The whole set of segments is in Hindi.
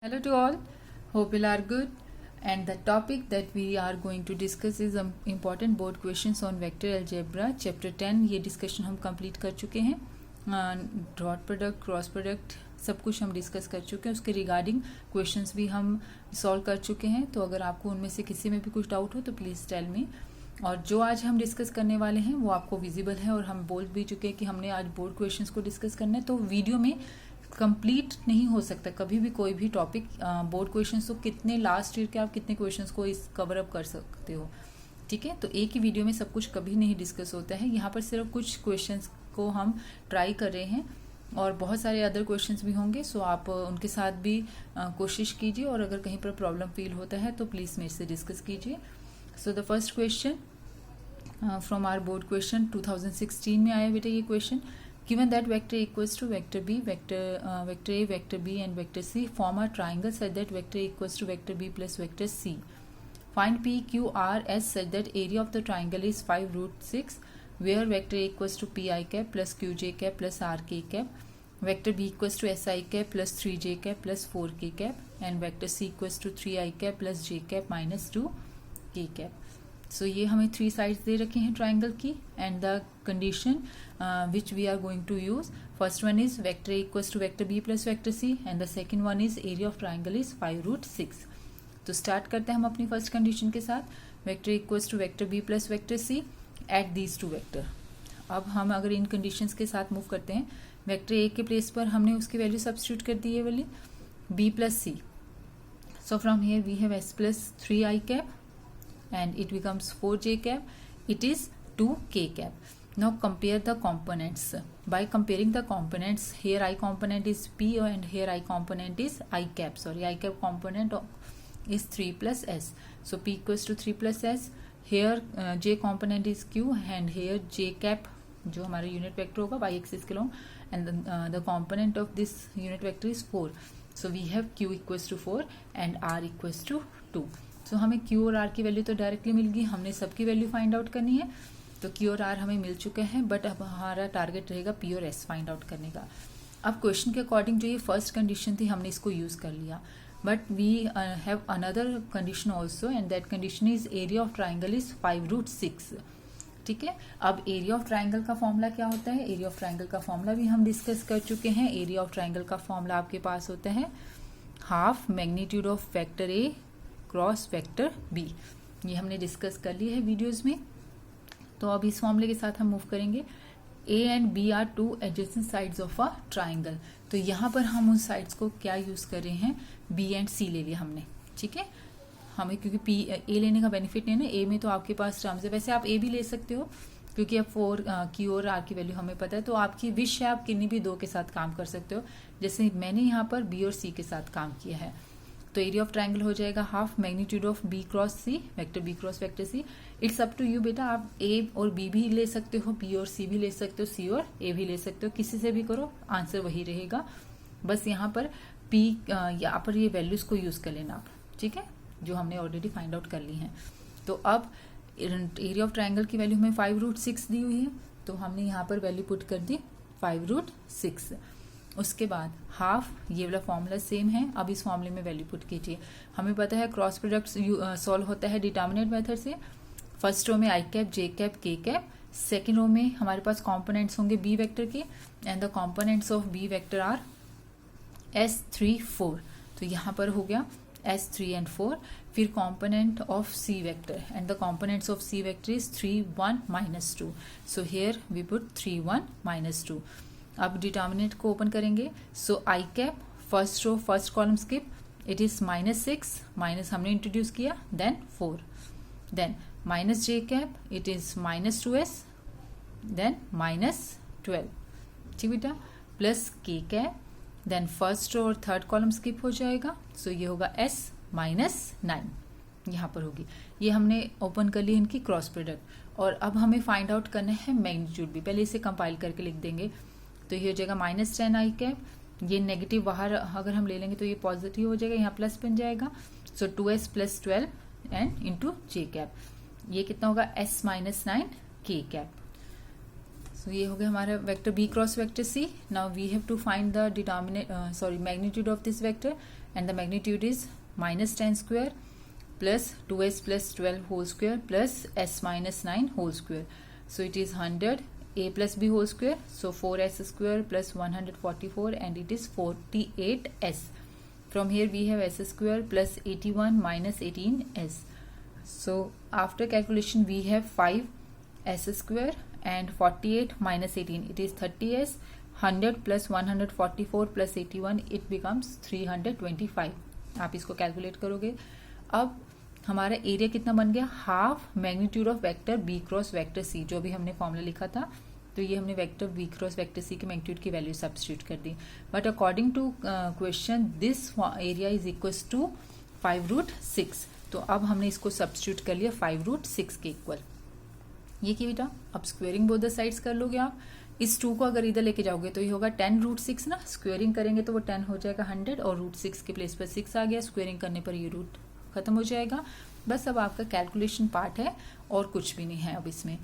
Hello to all, hope you are good, and the topic that we are going to discuss is important board questions on vector algebra chapter 10. ये discussion हम complete कर चुके हैं. डॉट प्रोडक्ट, क्रॉस प्रोडक्ट सब कुछ हम डिस्कस कर चुके हैं. उसके रिगार्डिंग क्वेश्चंस भी हम सॉल्व कर चुके हैं. तो अगर आपको उनमें से किसी में भी कुछ डाउट हो तो प्लीज़ टेल मी. और जो आज हम डिस्कस करने वाले हैं वो आपको विजिबल है और हम बोल भी चुके हैं कि हमने आज बोर्ड क्वेश्चंस को डिस्कस करना है. तो वीडियो में कंप्लीट नहीं हो सकता कभी भी कोई भी टॉपिक. बोर्ड क्वेश्चंस तो कितने लास्ट ईयर के आप कितने क्वेश्चंस को इस कवर अप कर सकते हो. ठीक है, तो एक ही वीडियो में सब कुछ कभी नहीं डिस्कस होता है. यहाँ पर सिर्फ कुछ क्वेश्चंस को हम ट्राई कर रहे हैं और बहुत सारे अदर क्वेश्चंस भी होंगे. सो आप उनके साथ भी कोशिश कीजिए और अगर कहीं पर प्रॉब्लम फील होता है तो प्लीज़ मेरे से डिस्कस कीजिए. So the first question from our board question 2016 में आया बेटा ये question. Given that vector equals to vector B, vector A, vector B and vector C form a triangle such that vector equals to vector B plus vector C. Find P, Q, R, S such that area of the triangle is 5 root 6, where vector A equals to Pi cap plus Qj cap plus Rk cap, vector B equals to Si cap plus 3j cap plus 4k cap, and vector C equals to 3i cap plus j cap minus 2k cap. So ये हमें 3 साइड्स दे रखे हैं ट्राइंगल की and the condition which we are going to use. First one is vector equals to vector B plus vector C and the second one is area of triangle is 5 root 6. तो स्टार्ट करते हैं हम अपनी फर्स्ट कंडीशन के साथ. Vector equals to vector B plus vector C at these two vector. अब हम अगर इन कंडीशंस के साथ मूव करते हैं, वेक्टर ए के प्लेस पर हमने उसकी वैल्यू सब्स्टिट्यूट कर दी है वाली B plus C. So from here we have S plus 3i cap and it becomes 4j cap. It is 2k cap. Now compare the components. By comparing the components, here I component is p and here I component is I cap. Sorry, I cap component is 3 plus s. So p equals to 3 plus s. Here j component is q and here j cap जो हमारा यूनिट वेक्टर होगा y एक्सिस के long and the component of this unit vector is 4. So we have q equals to 4 and r equals to 2. तो हमें Q और R की वैल्यू तो डायरेक्टली मिल गई. हमने सबकी वैल्यू फाइंड आउट करनी है. तो Q और R हमें मिल चुके हैं बट अब हमारा टारगेट रहेगा P और S फाइंड आउट करने का. अब क्वेश्चन के अकॉर्डिंग जो ये फर्स्ट कंडीशन थी हमने इसको यूज कर लिया. But we have another condition also and that condition is area of triangle is 5 root 6. ठीक है, अब एरिया ऑफ ट्राइंगल का फॉर्मूला क्या होता है? एरिया ऑफ ट्राइंगल का फॉर्मूला भी हम डिस्कस कर चुके हैं. एरिया ऑफ ट्राइंगल का फॉर्मूला आपके पास होता है half magnitude of vector A cross vector B. ये हमने डिस्कस कर लिया है वीडियोस में. तो अब इस फॉर्मूले के साथ हम मूव करेंगे. A and B are 2 adjacent sides of a triangle. तो यहाँ पर हम उन साइड्स को क्या यूज कर रहे हैं? बी एंड सी ले लिया हमने. ठीक है, हमें क्योंकि पी ए लेने का बेनिफिट नहीं है ना, ए में तो आपके पास टर्म्स है. वैसे आप ए भी ले सकते हो क्योंकि अब 4 क्यू और आर की वैल्यू हमें पता है. तो आपकी विश है आप किन्हीं भी दो के साथ काम कर सकते हो. जैसे मैंने यहाँ पर बी और सी के साथ काम किया है. तो एरिया ऑफ ट्राइंगल हो जाएगा half magnitude of B cross C, vector B cross vector C. It's up to you बेटा, आप ए और बी भी ले सकते हो, बी और सी भी ले सकते हो, सी और ए भी ले सकते हो. किसी से भी करो आंसर वही रहेगा. बस यहाँ पर पी यहाँ पर ये वैल्यूज को यूज कर लेना आप. ठीक है, जो हमने ऑलरेडी फाइंड आउट कर ली हैं. तो अब एरिया ऑफ ट्राइंगल की वैल्यू हमें 5 रूट 6 दी हुई है. तो हमने यहाँ पर वैल्यू पुट कर दी 5 रूट 6. उसके बाद हाफ ये वाला फॉर्मूला सेम है. अब इस फॉर्मूले में वैल्यू पुट कीजिए. हमें पता है क्रॉस प्रोडक्ट सॉल्व होता है डिटर्मिनेंट मेथड से. फर्स्ट रो में I cap, J cap, K cap. Second row में हमारे पास कॉम्पोनेंट्स होंगे बी वेक्टर के and the components of B vector are S3 4. तो यहाँ पर हो गया S3 एंड 4. फिर component of C vector and the components of C vector is 3 1 minus 2. So here we put 3 1 minus 2. अब डिटर्मिनेंट को ओपन करेंगे. So I cap first row first column skip, it is -6 minus हमने इंट्रोड्यूस किया then 4. Then minus J cap, it is -2s then -12. ठीक बेटा, plus K cap, then first row और थर्ड कॉलम स्किप हो जाएगा. सो ये होगा s -9 यहाँ पर होगी. ये हमने ओपन कर ली इनकी क्रॉस प्रोडक्ट. और अब हमें फाइंड आउट करना है मैग्नीट्यूड भी. पहले इसे कंपाइल करके लिख देंगे. तो ये हो जाएगा -10 आई कैप. ये नेगेटिव बाहर अगर हम ले लेंगे तो ये पॉजिटिव हो जाएगा, यहाँ प्लस बन जाएगा. सो 2s plus 12 and into J cap. ये कितना होगा? s -9 k cap. सो ये हो गया हमारा vector B cross vector C. Now we have to find the magnitude of this vector and the magnitude is minus 10 square plus 2s plus 12 whole square plus s minus 9 whole square. So it is 100 a plus b whole square. So 4s square plus 144 and it is 48s. From here we have s square plus 81 minus 18s. So after calculation we have 5s square and 48 minus 18 it is 30s. 100 plus 144 plus 81 it becomes 325. आप इसको कैलकुलेट करोगे. अब हमारा एरिया कितना बन गया, half magnitude of vector B cross vector C, जो भी हमने फॉर्मूला लिखा था. तो ये हमने vector B cross vector C के मैग्नीट्यूड की वैल्यू सब्स्टिट्यूट कर दी. But according to question this area is equal to 5√6. तो अब हमने इसको सब्स्टिट्यूट कर लिया 5√6 के इक्वल. ये की बेटा अब स्क्वेयरिंग बोथ द साइड्स कर लोगे आप. इस 2 को अगर इधर लेके जाओगे तो ये होगा 10√6 ना. स्क्वेयरिंग करेंगे तो वो 10 हो जाएगा 100 और √6 के प्लेस पर 6 आ गया. स्क्वेयरिंग करने पर ये रूट खत्म हो जाएगा. बस अब आपका कैलकुलेशन पार्ट है और कुछ भी नहीं है अब इसमें.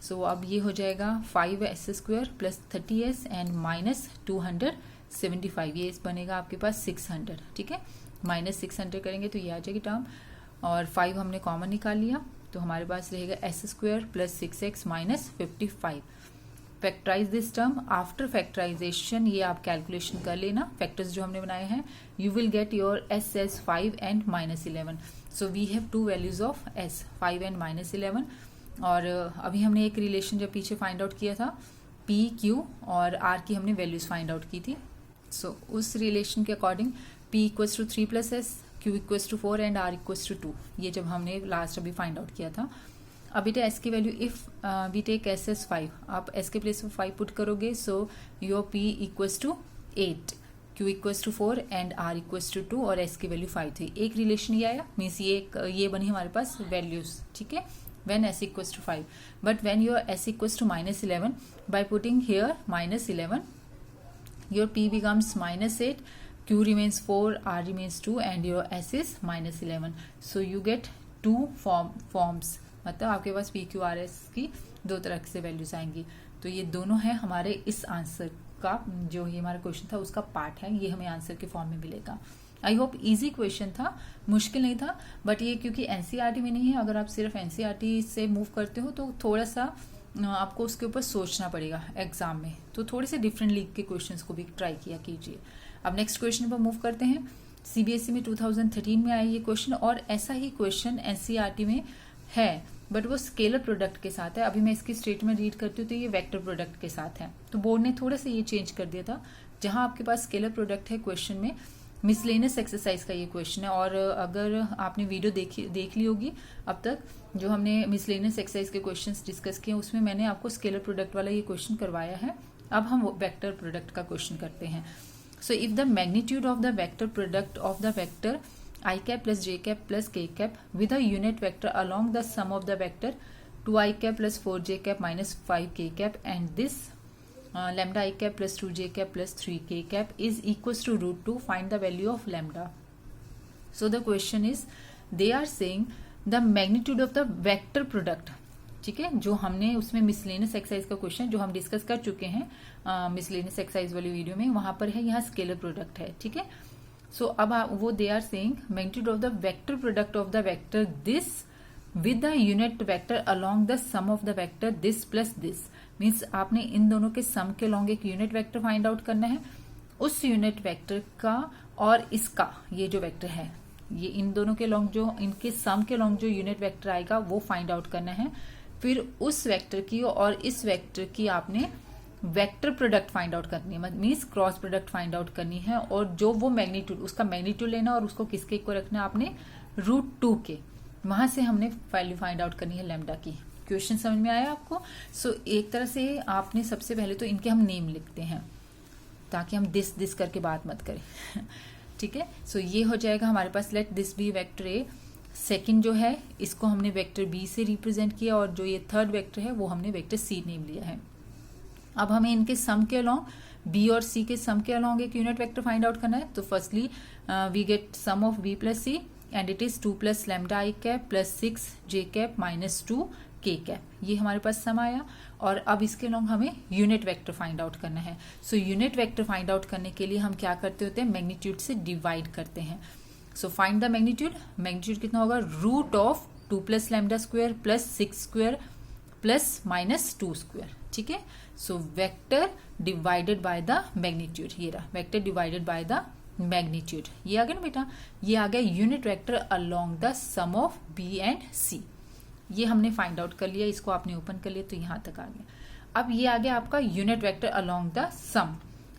सो अब ये हो जाएगा 5s square plus 30s and minus 275. ये बनेगा आपके पास 600. ठीक है, माइनस 600 करेंगे तो ये आ जाएगी टर्म और 5 हमने कॉमन निकाल लिया तो हमारे पास रहेगा s square plus 6x minus 55. Factorise this term. After factorisation ये आप कैलकुलेशन कर लेना फैक्टर्स जो हमने बनाए हैं. You will get your s as 5 and minus 11. So we have 2 values of s, 5 and minus 11. और अभी हमने एक रिलेशन जब पीछे फाइंड आउट किया था p, q और r की हमने वैल्यूज फाइंड आउट की थी. सो उस रिलेशन के according p equals to 3 plus s, q equals to 4 and r equals to 2. ये जब हमने लास्ट अभी फाइंड आउट किया था. अब बेटा s की value if we take s as 5, आप s के प्लेस पर 5 पुट करोगे. So your p equals to 8, q equals to 4 and r equals to 2 और s की वैल्यू 5 थी. एक रिलेशन ये आया, मीन्स ये बनी हमारे पास वैल्यूज. ठीक है, when s equals to 5. But when your s equals to minus 11, by putting here minus 11, your p becomes minus 8, q remains 4, r remains 2 and your s is minus 11. So you get 2 forms. मतलब आपके पास p, q, r, s की 2 तरह से वैल्यूज आएंगी. तो ये दोनों है हमारे इस आंसर का, जो ये हमारा क्वेश्चन था उसका पार्ट है. ये हमें आंसर के फॉर्म में मिलेगा. आई होप इजी क्वेश्चन था, मुश्किल नहीं था. बट ये क्योंकि एनसीईआरटी में नहीं है, अगर आप सिर्फ एनसीईआरटी से मूव करते हो तो थोड़ा सा आपको उसके ऊपर सोचना पड़ेगा एग्जाम में. तो थोड़े से डिफरेंट लीग के क्वेश्चंस को भी ट्राई किया कीजिए. अब नेक्स्ट क्वेश्चन पर मूव करते हैं. सीबीएसई में 2013 में आया ये क्वेश्चन और ऐसा ही क्वेश्चन एनसीईआरटी में है, बट वो स्केलर प्रोडक्ट के साथ है. अभी मैं इसकी स्टेटमेंट रीड करती हूँ तो ये वेक्टर प्रोडक्ट के साथ है. तो बोर्ड ने थोड़ा सा ये चेंज कर दिया था. जहां आपके पास स्केलर प्रोडक्ट है क्वेश्चन में, मिसलेनियस एक्सरसाइज का ये क्वेश्चन है. और अगर आपने वीडियो देख ली होगी अब तक, जो हमने मिसलेनियस एक्सरसाइज के क्वेश्चंस डिस्कस किए उसमें मैंने आपको स्केलर प्रोडक्ट वाला ये क्वेश्चन करवाया है. अब हम वेक्टर प्रोडक्ट का क्वेश्चन करते हैं. So if the magnitude of the vector product of the vector i cap plus j cap plus k cap with a unit vector along the sum of the vector 2i cap plus 4j cap minus 5k cap and this lambda I cap plus 2j cap plus 3k cap is equals to √2. Find the value of lambda. So the question is, they are saying the magnitude of the vector product. ठीक है, जो हमने उसमें मिसलेनियस एक्सरसाइज का क्वेश्चन जो हम डिस्कस कर चुके हैं मिसलेनियस एक्सरसाइज वाली वीडियो में, वहां पर है, यहाँ स्केलर प्रोडक्ट है. ठीक है, सो अब वो they are saying magnitude of the vector product of the vector this with the unit vector along the sum of the vector this plus this. Means आपने इन दोनों के सम के अलोंग एक यूनिट वेक्टर फाइंड आउट करना है. उस यूनिट वेक्टर का और इसका, ये जो वेक्टर है, ये इन दोनों के अलोंग जो इनके सम के अलोंग जो यूनिट वेक्टर आएगा वो फाइंड आउट करना है. फिर उस वेक्टर की और इस वेक्टर की आपने वेक्टर प्रोडक्ट फाइंड आउट करनी है, means cross product find out करनी है. और जो वो मैग्नीट्यूड, उसका मैग्नीट्यूड लेना और उसको किसके को रखना है आपने, √2 के. वहां से हमने वैल्यू फाइंड आउट करनी है लैम्डा की. क्वेश्चन समझ में आया आपको? सो एक तरह से आपने सबसे पहले तो इनके हम नेम लिखते हैं ताकि हम दिस करके बात मत करें. ठीक है, सो ये हो जाएगा हमारे पास let this be vector A. Second जो है इसको हमने वेक्टर बी से रिप्रेजेंट किया और जो ये थर्ड वेक्टर है वो हमने वेक्टर सी नेम लिया है. अब हमें इनके सम के अलोंग बी और सी के सम के अलोंग एक यूनिट वेक्टर फाइंड आउट करना है. तो firstly we get sum of B plus C and it is 2 plus lambda I cap plus 6 J cap minus 2 K cap, ये हमारे पास सम आया। और अब इसके लॉन्ग हमें यूनिट वेक्टर फाइंड आउट करना है। So unit vector find out करने के लिए हम क्या करते होते हैं, मैग्नीट्यूड से डिवाइड करते हैं। So find the magnitude, magnitude कितना होगा, root of 2 plus lambda square plus 6 square plus minus 2 square, ठीक है। So vector divided by the magnitude, ये रहा vector divided by the magnitude, ये आ गया ना बेटा, ये आ गया unit vector along the sum of B and C. ये हमने फाइंड आउट कर लिया, इसको आपने ओपन कर लिया तो यहां तक आ गया। अब ये आ गया आपका यूनिट वेक्टर अलोंग द सम।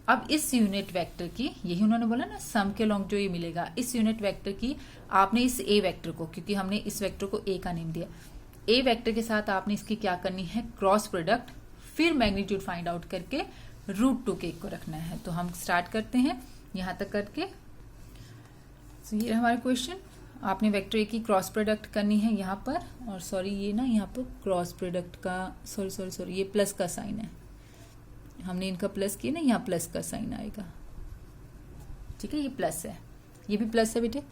अब इस यूनिट वेक्टर की, यही उन्होंने बोला ना सम के अलोंग जो ये मिलेगा, इस यूनिट वेक्टर की आपने इस ए वेक्टर को, क्योंकि हमने इस वेक्टर को ए का नेम दिया, ए वेक्टर के साथ आपने इसकी क्या करनी है, क्रॉस प्रोडक्ट, फिर मैग्नीट्यूड फाइंड आउट करके रूट 2 के को रखना है। तो हम स्टार्ट करते हैं यहां तक करके। तो ये हमारा क्वेश्चन, आपने वेक्टर ए की क्रॉस प्रोडक्ट करनी है यहाँ पर, और सॉरी ये ना यहाँ पर क्रॉस प्रोडक्ट का सॉरी ये प्लस का साइन है, हमने इनका प्लस किया ना, यहाँ प्लस का साइन आएगा, ठीक है, ये प्लस है, ये भी प्लस है बेटे,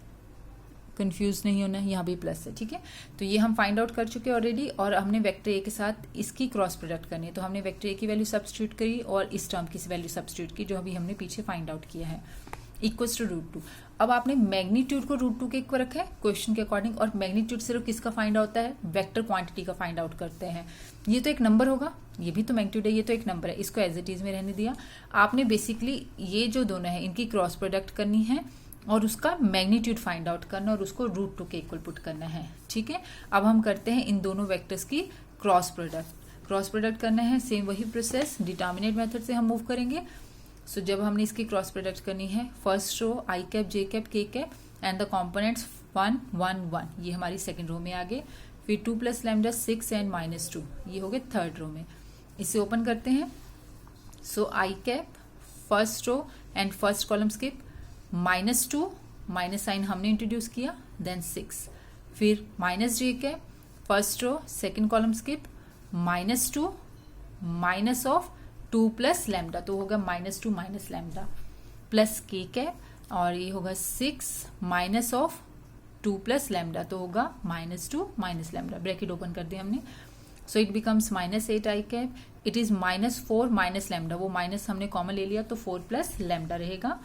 कंफ्यूज नहीं होना है, यहाँ भी प्लस है, ठीक है। तो ये हम फाइंड आउट कर चुके हैं ऑलरेडी, और हमने वेक्टर ए के साथ इसकी क्रॉस प्रोडक्ट करनी है। तो हमने वेक्टर ए की वैल्यू सब्स्टिट्यूट करी और इस टर्म की वैल्यू सब्स्टिट्यूट की, जो अभी हमने पीछे फाइंड आउट किया है, इक्वल्स टू रूट 2। अब आपने मैग्नीट्यूड को रूट 2 के इक्वल रखा है क्वेश्चन के अकॉर्डिंग, और मैग्नीट्यूड सिर्फ किसका फाइंड आउट होता है, वेक्टर क्वांटिटी का फाइंड आउट करते हैं। ये तो एक नंबर होगा, ये भी तो मैग्नीट्यूड है, ये तो एक नंबर है, इसको एज इट इज में रहने दिया। आपने बेसिकली ये जो दोनों है इनकी क्रॉस प्रोडक्ट करनी है और उसका मैग्नीट्यूड फाइंड आउट करना और उसको रूट 2 के इक्वल पुट करना है, ठीक है। अब हम करते हैं इन दोनों वेक्टर्स की क्रॉस प्रोडक्ट करना है, सेम वही प्रोसेस डिटर्मिनेट मेथड से हम मूव करेंगे। सो जब हमने इसकी क्रॉस प्रोडक्ट करनी है, first row I cap J cap K cap and the components 1 1 1, ये हमारी सेकंड रो में आ गए। फिर 2 प्लस लैम्डा 6 एंड माइनस 2, ये हो गए थर्ड रो में। इसे ओपन करते हैं। So I cap first row and first column skip, -2 minus sign हमने इंट्रोड्यूस किया, देन 6, फिर minus J cap first row second column skip, -2 minus of 2 plus lambda, तो होगा -2 minus lambda plus K cap, और ये होगा 6 माइनस ऑफ 2 प्लस लैम्डा, तो होगा -2 माइनस लैम्डा, ब्रैकेट ओपन कर दिया हमने। So it becomes -8 I cap, it is -4 minus lambda, वो माइनस हमने कॉमन ले लिया तो 4 प्लस लैम्डा रहेगा,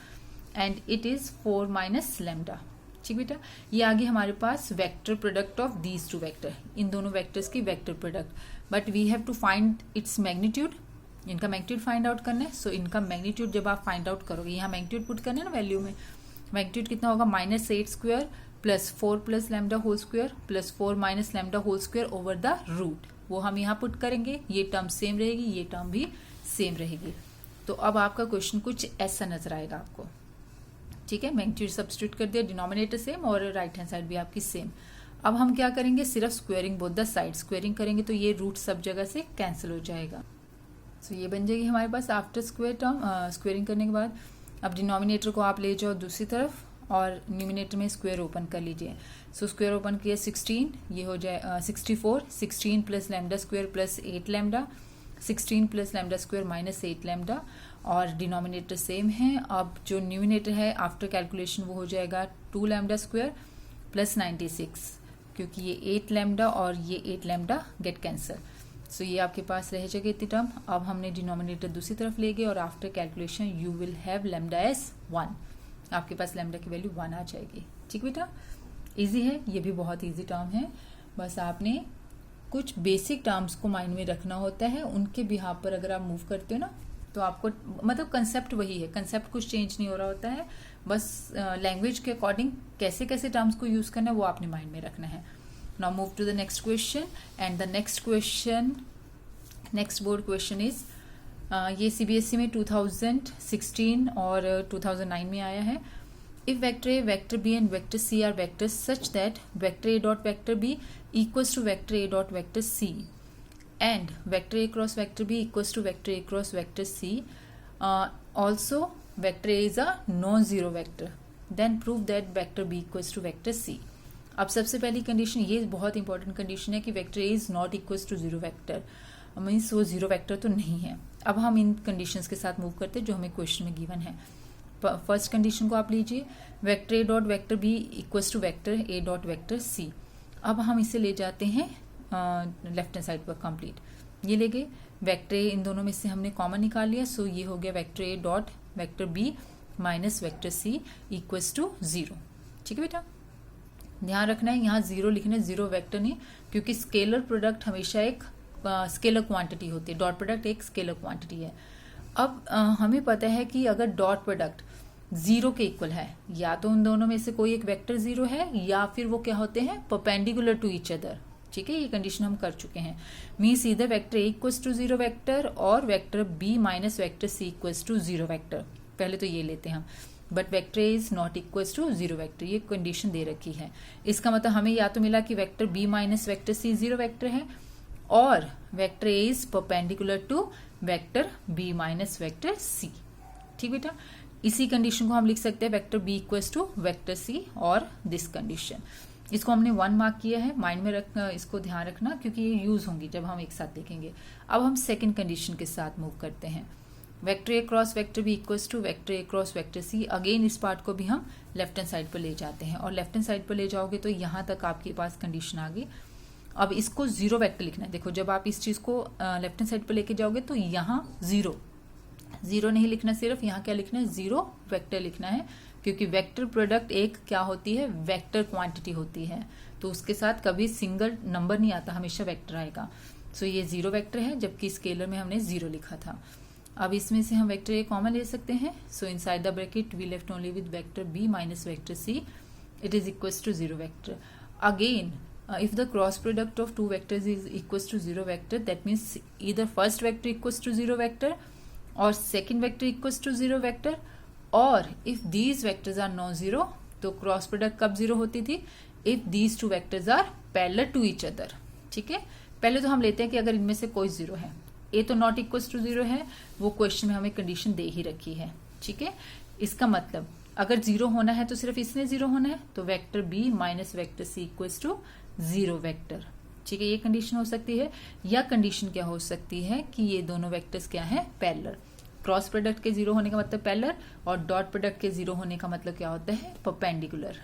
and it is 4 minus lambda, ठीक बेटा। ये आगे हमारे पास vector product of these two vector, इन दोनों वेक्टर्स की vector product, but we have to find its magnitude, इनका मैग्नीट्यूड फाइंड आउट करना है। सो इनका मैग्नीट्यूड जब आप फाइंड आउट करोगे, यहाँ मैग्नीट्यूड पुट करना है ना वैल्यू में, मैग्नीट्यूड कितना होगा, -8 square plus 4 plus lambda whole square plus 4 minus lambda whole square over the root, वो हम यहाँ पुट करेंगे, ये टर्म सेम रहेगी, ये टर्म भी सेम रहेगी। तो अब आपका क्वेश्चन कुछ ऐसा नजर आएगा आपको, ठीक है। मैग्नीट्यूड सब्स्टिट्यूट कर दिया, डिनोमिनेटर सेम और राइट हैंड साइड भी आपकी सेम। अब हम क्या करेंगे, सिर्फ squaring both the side, squaring करेंगे तो ये रूट सब जगह से कैंसिल हो जाएगा। सो ये बन जाएगी हमारे पास आफ्टर स्क्वेयर टर्म, स्क्वेयरिंग करने के बाद। अब डिनोमिनेटर को आप ले जाओ दूसरी तरफ और न्यूमिनेटर में स्क्वेयर ओपन कर लीजिए। सो स्क्वेयर ओपन किया 16, ये हो जाए 64, 16 plus lambda square plus 8 lambda, 16 plus lambda square minus 8 lambda, और डिनोमिनेटर सेम है। अब जो न्यूमिनेटर है आफ्टर कैलकुलेशन वो हो जाएगा 2 लैम्डा स्क्वेयर प्लस 96, क्योंकि ये 8 लैम्डा और ये 8 लैम्डा गेट कैंसिल। सो ये आपके पास रह जाएगी इतनी टर्म। अब हमने डिनोमिनेटर दूसरी तरफ ले गए और after calculation you will have lambda S 1, आपके पास लैम्डा की वैल्यू 1 आ जाएगी, ठीक बेटा। इजी है, ये भी बहुत इजी टर्म है, बस आपने कुछ बेसिक टर्म्स को माइंड में रखना होता है, उनके बिहाफ पर अगर आप मूव करते हो ना तो आपको, मतलब कंसेप्ट वही है, कंसेप्ट कुछ चेंज नहीं हो रहा होता है, बस लैंग्वेज के अकॉर्डिंग कैसे कैसे टर्म्स को यूज करना है वो आपने माइंड में रखना है। Now move to the next question, and the next board question is, ये सीबीएसई में 2016 और 2009 में आया है। If vector A, vector B and vector C are vectors such that vector A dot vector B equals to vector A dot vector C and vector a cross vector b equals to vector a cross vector c, also vector a is a non-zero vector, then prove that vector b equals to vector c। अब सबसे पहली कंडीशन, ये बहुत इंपॉर्टेंट कंडीशन है कि vector a is not equals to zero vector, means वो जीरो वेक्टर तो नहीं है। अब हम इन कंडीशंस के साथ मूव करते हैं जो हमें क्वेश्चन में गिवन है। फर्स्ट कंडीशन को आप लीजिए, vector a dot vector b equals to vector a dot vector c। अब हम इसे ले जाते हैं लेफ्ट हैंड साइड पर कंप्लीट। ये ले गए वेक्टर ए, इन दोनों में से हमने कॉमन निकाल लिया, सो ये हो गया vector A dot vector B minus vector C equals to 0। ठीक है बेटा, ध्यान रखना है यहाँ 0 लिखना है, 0 वेक्टर नहीं, क्योंकि स्केलर प्रोडक्ट हमेशा एक स्केलर क्वांटिटी होती है, डॉट प्रोडक्ट एक स्केलर क्वांटिटी है। अब हमें पता है कि अगर डॉट प्रोडक्ट 0 के इक्वल है, या तो उन दोनों में से कोई एक वेक्टर 0 है, या फिर वो क्या होते हैं परपेंडिकुलर टू ईच अदर। ठीक है, ये कंडीशन हम कर चुके हैं। मीन्स इधर vector A equals to 0 vector और vector B minus vector C equals to 0 vector. पहले तो ये लेते हैं हम, but vector A is not equals to 0 vector, ये कंडीशन दे रखी है। इसका मतलब हमें या तो मिला कि vector B minus vector C 0 vector है, और vector A is perpendicular to vector B minus vector C. ठीक बेटा, इसी कंडीशन को हम लिख सकते हैं vector B equals to vector C और दिस कंडीशन। इसको हमने 1 मार्क किया है, माइंड में रखना, इसको ध्यान रखना, क्योंकि ये यूज होंगी जब हम एक साथ देखेंगे। अब हम सेकेंड कंडीशन के साथ मूव करते हैं। Vector A cross vector B equals to vector A cross vector C. Again इस पार्ट को भी हम लेफ्ट हैंड साइड पर ले जाते हैं, और लेफ्ट हैंड साइड पर ले जाओगे तो यहाँ तक आपके पास कंडीशन आ गई। अब इसको 0 वेक्टर लिखना है। देखो, जब आप इस चीज को लेफ्ट हैंड साइड पर लेके जाओगे तो यहाँ 0 नहीं लिखना, सिर्फ यहाँ क्या लिखना है 0 वेक्टर लिखना है, क्योंकि वेक्टर प्रोडक्ट एक क्या होती है वेक्टर क्वांटिटी होती है, तो उसके साथ कभी सिंगल नंबर नहीं आता, हमेशा वेक्टर आएगा। सो ये 0 वेक्टर है, जबकि स्केलर में हमने 0 लिखा था। अब इसमें से हम वेक्टर ए कॉमन ले सकते हैं, so inside the bracket we left only with vector B minus vector C, it is equals to 0 vector. Again if the cross product of two vectors is equals to 0 vector, that means either first vector equals to 0 vector or second vector equals to 0 vector, or if these vectors are non-zero, तो cross product कब 0 होती थी? if these two vectors are parallel to each other। ठीक है, पहले तो हम लेते हैं कि अगर इनमें से कोई 0 है, a तो नॉट इक्वल्स टू 0 है, वो क्वेश्चन में हमें कंडीशन दे ही रखी है। ठीक है, इसका मतलब अगर 0 होना है तो सिर्फ इसमें 0 होना है, तो vector B minus vector C equals to 0 vector. ठीक है, ये कंडीशन हो सकती है, या कंडीशन क्या हो सकती है कि ये दोनों वेक्टर्स क्या है पैरेलल। क्रॉस प्रोडक्ट के 0 होने का मतलब पैरेलल, और डॉट प्रोडक्ट के 0 होने का मतलब क्या होता है परपेंडिकुलर।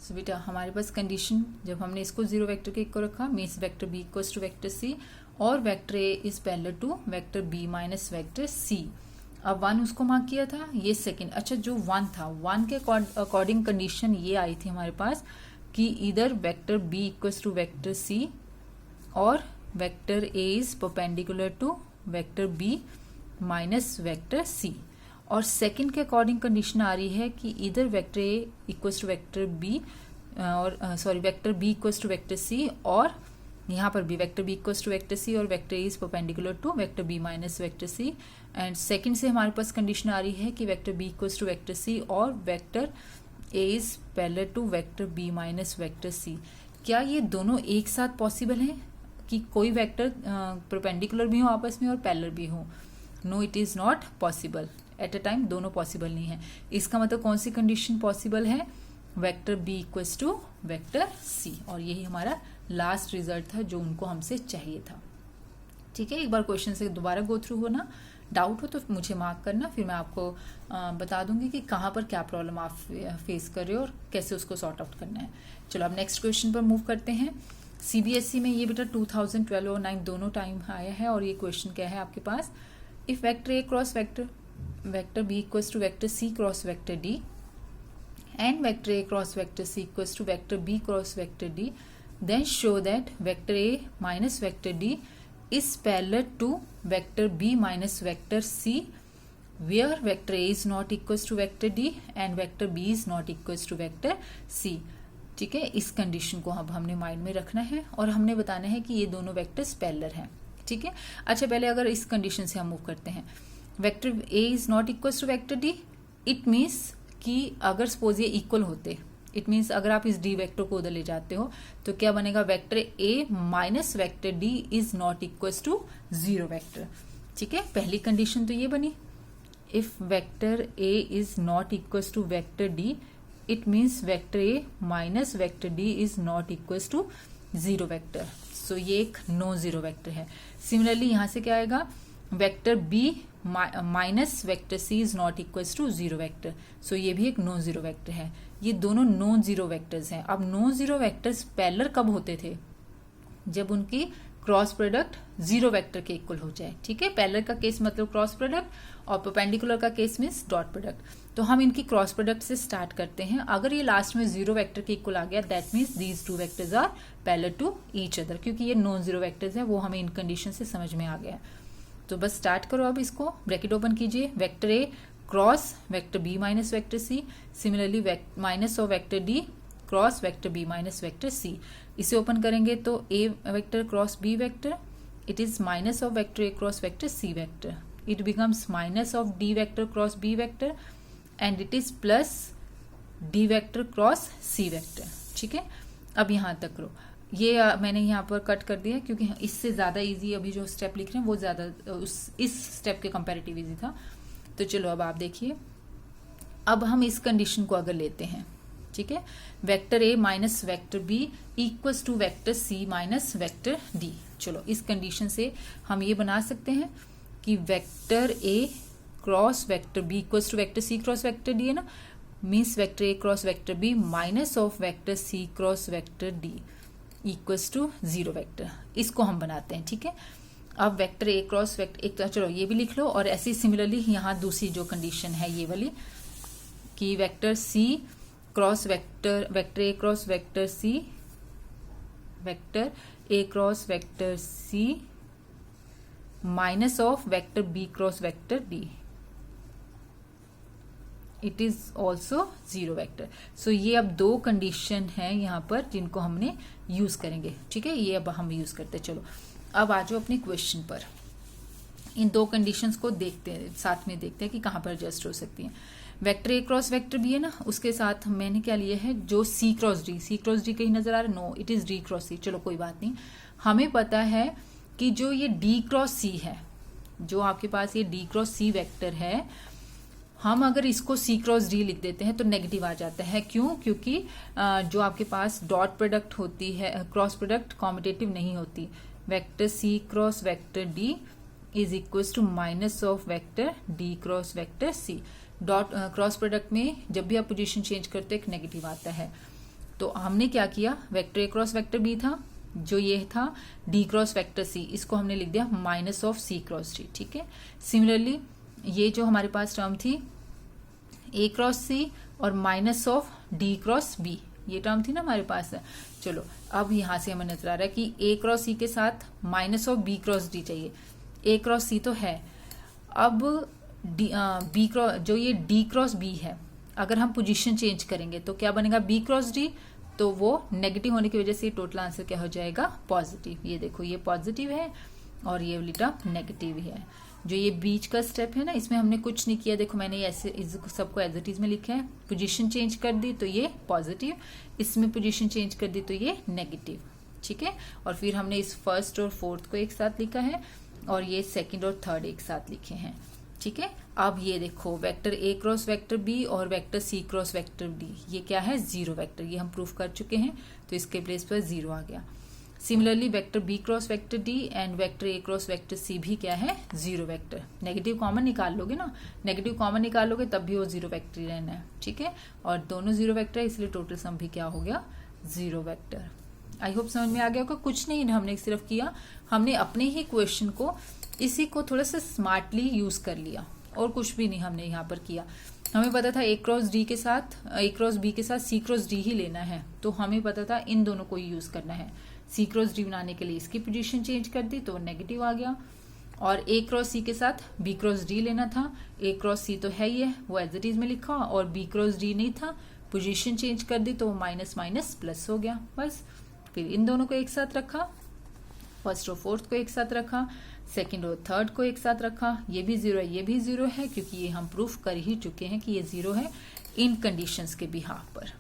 सो बेटा, हमारे पास कंडीशन जब हमने इसको 0 वेक्टर के इक्वल रखा, means vector B equals to vector C और vector A is parallel to vector B minus vector C. अब 1 उसको मार्क किया था, ये सेकेंड। अच्छा, जो 1 था, 1 के अकॉर्डिंग कंडीशन ये आई थी हमारे पास कि इधर vector B equals to vector C और vector A is perpendicular to vector B minus vector C. और सेकंड के अकॉर्डिंग कंडीशन आ रही है कि इधर vector A equals to vector B और vector B equals to vector C, और यहाँ पर भी vector B equals to vector C और vector A is perpendicular to vector B minus vector C. And second से हमारे पास कंडीशन आ रही है कि vector B equals to vector C और vector A is parallel to vector B minus vector C. क्या ये दोनों एक साथ पॉसिबल है कि कोई वेक्टर परपेंडिकुलर भी हो आपस में और पैरेलल भी हो? No, it is not possible. At a time दोनों पॉसिबल नहीं है। इसका मतलब कौन सी कंडीशन पॉसिबल है? Vector B equals to vector C, और यही हमारा लास्ट रिजल्ट था जो उनको हमसे चाहिए था। ठीक है, एक बार क्वेश्चन से दोबारा गो थ्रू होना, डाउट हो तो मुझे मार्क करना, फिर मैं आपको बता दूंगी कि कहाँ पर क्या प्रॉब्लम आप फेस कर रहे हो और कैसे उसको सॉर्ट आउट करना है। चलो अब नेक्स्ट क्वेश्चन पर मूव करते हैं। सीबीएसई में ये बेटा 2012 और 9 दोनों टाइम आया है, और ये क्वेश्चन क्या है आपके पास? If vector A cross vector B equals to vector C cross vector D and vector A cross vector C equals to vector B cross vector D, then show that vector A minus vector D is parallel to vector B minus vector C, where vector A is not equals to vector D and vector B is not equals to vector C। ठीक है, इस कंडीशन को अब हमने माइंड में रखना है और हमने बताना है कि ये दोनों वेक्टर्स पैरेलल हैं। ठीक है, अच्छा पहले अगर इस कंडीशन से हम मूव करते हैं, vector A is not equals to vector D, it means कि अगर सपोज ये इक्वल होते, इट मीन्स अगर आप इस डी वेक्टर को उधर ले जाते हो तो क्या बनेगा? Vector A minus vector D is not equals to 0 vector. ठीक है, पहली कंडीशन तो ये बनी, if vector A is not equals to vector D, it means vector A minus vector D is not equals to 0 vector. So ये एक नो 0 वेक्टर है। सिमिलरली यहां से क्या आएगा? Vector B minus vector C is not equals to 0 vector. So ये भी एक नो 0 वेक्टर है। ये दोनों नॉन 0 वेक्टर्स हैं। अब नॉन 0 वेक्टर्स पैरेलल कब होते थे? जब उनकी क्रॉस प्रोडक्ट जीरो वेक्टर के इक्वल हो जाए। ठीक है, पैरेलल का केस मतलब क्रॉस प्रोडक्ट और परपेंडिकुलर का केस मीन्स डॉट प्रोडक्ट। तो हम इनकी क्रॉस प्रोडक्ट से स्टार्ट करते हैं। अगर ये लास्ट में जीरो वेक्टर के इक्वल आ गया that means these two vectors are parallel to each other, क्योंकि ये नॉन जीरो वेक्टर्स है, वो हमें इन कंडीशन से समझ में आ गया। तो बस स्टार्ट करो अब इसको, ब्रैकेट ओपन कीजिए, vector A cross vector B minus vector C, similarly minus of vector D cross vector B minus vector C. इसे ओपन करेंगे तो A vector cross B vector, it is minus of vector A cross vector C vector, it becomes minus of D vector cross B vector and it is plus D vector cross C vector. ठीक है, अब यहां तक करो। ये मैंने यहाँ पर कट कर दिया क्योंकि इससे ज्यादा इजी अभी जो स्टेप लिख रहे हैं वो ज्यादा इस स्टेप के कंपैरेटिव इजी था। तो चलो अब आप देखिए, अब हम इस कंडीशन को अगर लेते हैं, ठीक है, vector A minus vector B equals to vector C minus vector D. चलो इस कंडीशन से हम ये बना सकते हैं कि vector A cross vector B equals to vector C cross vector D है ना, means vector A cross vector B minus of vector C cross vector D equals to zero vector. इसको हम बनाते हैं। ठीक है, अब वेक्टर ए क्रॉस वेक्टर एक तो चलो ये भी लिख लो, और ऐसी सिमिलरली यहाँ दूसरी जो कंडीशन है ये वाली कि vector C cross vector A cross vector C, vector A cross vector C minus of vector B cross vector D, it is also zero vector. So ये अब दो कंडीशन है यहाँ पर जिनको हमने यूज करेंगे। ठीक है, ये अब हम यूज करते हैं। चलो अब आ जाओ अपने क्वेश्चन पर, इन दो कंडीशंस को देखते हैं, साथ में देखते हैं कि कहां पर एडजस्ट हो सकती हैं। Vector A cross vector B है ना, उसके साथ मैंने क्या लिया है, जो सी क्रॉस डी कहीं नजर आ रहा है, no it is D cross C. चलो कोई बात नहीं, हमें पता है कि जो ये डी क्रॉस सी है, जो आपके पास ये डी क्रॉस सी वेक्टर है, हम अगर इसको सी क्रॉस डी लिख देते हैं तो नेगेटिव आ जाता है। क्यों? क्योंकि जो आपके पास डॉट प्रोडक्ट होती है, क्रॉस प्रोडक्ट कॉम्यूटेटिव नहीं होती। Vector C cross vector D is equal to minus of vector D cross vector C. Dot cross product में जब भी आप पोजीशन चेंज करते हैं एक नेगेटिव आता है। तो हमने क्या किया, vector A cross vector B था, जो ये था डी क्रॉस वेक्टर सी, इसको हमने लिख दिया minus of C cross D. ठीक है, सिमिलरली ये जो हमारे पास टर्म थी ए क्रॉस सी और minus of D cross B, ये टर्म थी ना हमारे पास। चलो अब यहां से हमें नजर आ रहा है कि ए क्रॉस सी के साथ minus of B cross D चाहिए। ए क्रॉस सी तो है, अब बी क्रॉस जो ये डी क्रॉस बी है, अगर हम पोजीशन चेंज करेंगे तो क्या बनेगा, बी क्रॉस डी, तो वो नेगेटिव होने की वजह से टोटल आंसर क्या हो जाएगा, पॉजिटिव। ये देखो ये पॉजिटिव है और ये वाली टर्म नेगेटिव है। जो ये बीच का स्टेप है ना, इसमें हमने कुछ नहीं किया, देखो मैंने ऐसे सबको एज इट इज में लिखा है। पोजीशन चेंज कर दी तो ये पॉजिटिव, इसमें पोजीशन चेंज कर दी तो ये नेगेटिव। ठीक है, और फिर हमने इस फर्स्ट और फोर्थ को एक साथ लिखा है और ये सेकंड और थर्ड एक साथ लिखे हैं। ठीक है, अब ये देखो vector A cross vector B और vector C cross vector D, ये क्या है, जीरो वेक्टर। ये हम प्रूफ कर चुके हैं, तो इसके प्लेस पर जीरो आ गया। Similarly vector B cross vector D and vector A cross vector C भी क्या है, जीरो वेक्टर। नेगेटिव कॉमन निकाल लोगे ना, नेगेटिव कॉमन निकालोगे तब भी वो जीरो वेक्टर ही रहना है। ठीक है, और दोनों जीरो वेक्टर है, इसलिए टोटल सम भी क्या हो गया, जीरो वेक्टर। आई होप समझ में आ गया होगा। कुछ नहीं हमने सिर्फ किया, हमने अपने ही क्वेश्चन को इसी को थोड़ा सा स्मार्टली यूज कर लिया, और कुछ भी नहीं हमने यहाँ पर किया। हमें पता था ए क्रॉस डी के साथ, ए क्रॉस बी के साथ सी क्रॉस डी ही लेना है, तो हमें पता था इन दोनों को यूज करना है। सी क्रॉस डी बनाने के लिए इसकी पोजीशन चेंज कर दी तो नेगेटिव आ गया, और ए क्रॉस सी के साथ बी क्रॉस डी लेना था। ए क्रॉस सी तो है ही है, वो एज इट इज में लिखा, और बी क्रॉस डी नहीं था, पोजीशन चेंज कर दी तो माइनस माइनस प्लस हो गया बस। फिर इन दोनों को एक साथ रखा, फर्स्ट और फोर्थ को एक साथ रखा, सेकंड और थर्ड को एक साथ रखा। ये भी जीरो है, ये भी जीरो है, क्योंकि ये हम प्रूफ कर ही चुके हैं कि ये जीरो है इन कंडीशंस के बिहाफ पर।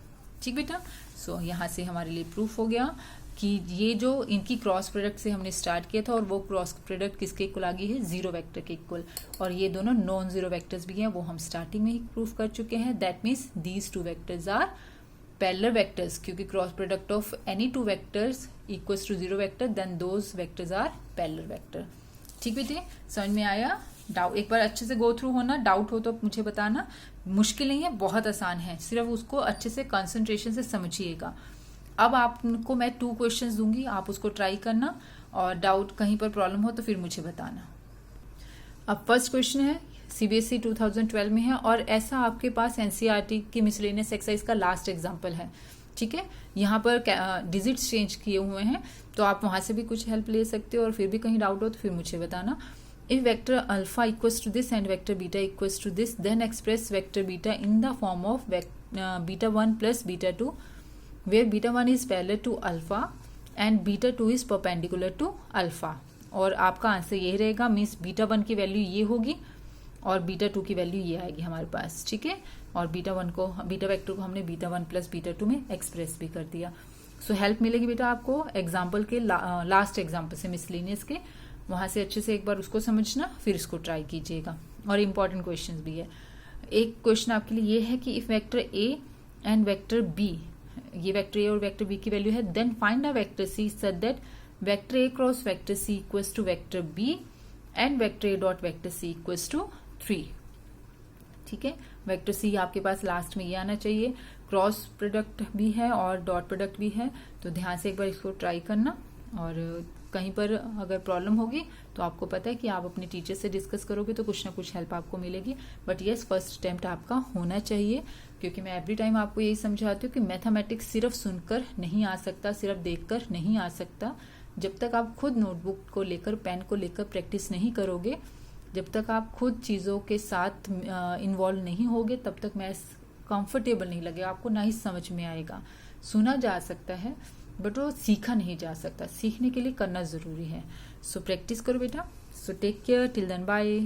ठीक बेटा, सो यहाँ से हमारे लिए प्रूफ हो गया कि ये जो इनकी क्रॉस प्रोडक्ट से हमने स्टार्ट किया था, और वो क्रॉस प्रोडक्ट किसके इक्वल आ गई है, जीरो वेक्टर के इक्वल, और ये दोनों नॉन जीरो वेक्टर्स भी हैं, वो हम स्टार्टिंग में ही प्रूफ कर चुके हैं। That means these two vectors are parallel vectors, क्योंकि cross product of any two vectors equals to zero vector, then those vectors are parallel vector. ठीक बेटे, समझ में आया? डाउट एक बार अच्छे से गो थ्रू होना, डाउट हो तो मुझे बताना। मुश्किल नहीं है, बहुत आसान है, सिर्फ उसको अच्छे से कंसंट्रेशन से समझिएगा। अब आपको मैं 2 क्वेश्चंस दूंगी, आप उसको ट्राई करना और डाउट कहीं पर प्रॉब्लम हो तो फिर मुझे बताना। अब फर्स्ट क्वेश्चन है, सीबीएसई 2012 में है और ऐसा आपके पास एनसीईआरटी की मिसलेनियस एक्सरसाइज का लास्ट एग्जांपल है। ठीक है, यहाँ पर डिजिट्स चेंज किए हुए हैं, तो आप वहां से भी कुछ हेल्प ले सकते हो और फिर भी कहीं डाउट हो तो फिर मुझे बताना। If vector alpha equals to this and vector beta equals to this, then express vector beta in the form of beta 1 plus beta 2, where beta 1 is parallel to alpha and beta 2 is perpendicular to alpha. और आपका आंसर ये रहेगा, मीन्स बीटा 1 की वैल्यू ये होगी और बीटा 2 की वैल्यू ये आएगी हमारे पास। ठीक है, और बीटा वेक्टर को हमने बीटा 1 प्लस बीटा 2 में एक्सप्रेस भी कर दिया। सो हेल्प मिलेगी बेटा आपको एग्जाम्पल के लास्ट एग्जाम्पल से मिसलेनियस के, वहां से अच्छे से एक बार उसको समझना, फिर इसको ट्राई कीजिएगा। और इम्पॉर्टेंट क्वेश्चन भी है। एक क्वेश्चन आपके लिए ये है कि if vector A and vector B, ये वेक्टर ए और वेक्टर बी की वैल्यू है, then find a vector C such that vector A cross vector C equals to vector B and vector A dot vector C equals to 3। ठीक है, वेक्टर सी आपके पास लास्ट में ये आना चाहिए, क्रॉस प्रोडक्ट भी है और डॉट प्रोडक्ट भी है, तो ध्यान से एक बार इसको ट्राई करना। और कहीं पर अगर प्रॉब्लम होगी तो आपको पता है कि आप अपने टीचर से डिस्कस करोगे तो कुछ ना कुछ हेल्प आपको मिलेगी। बट यस, फर्स्ट अटेम्प्ट आपका होना चाहिए, क्योंकि मैं एवरी टाइम आपको यही समझाती हूँ कि मैथमेटिक्स सिर्फ सुनकर नहीं आ सकता, सिर्फ देखकर नहीं आ सकता। जब तक आप खुद नोटबुक को लेकर, पेन को लेकर प्रैक्टिस नहीं करोगे, जब तक आप खुद चीज़ों के साथ इन्वॉल्व नहीं होगे, तब तक मैथ्स कंफर्टेबल नहीं लगेगा आपको, ना ही समझ में आएगा। सुना जा सकता है बट वो सीखा नहीं जा सकता, सीखने के लिए करना जरूरी है। सो प्रैक्टिस करो बेटा। So take care, till then bye.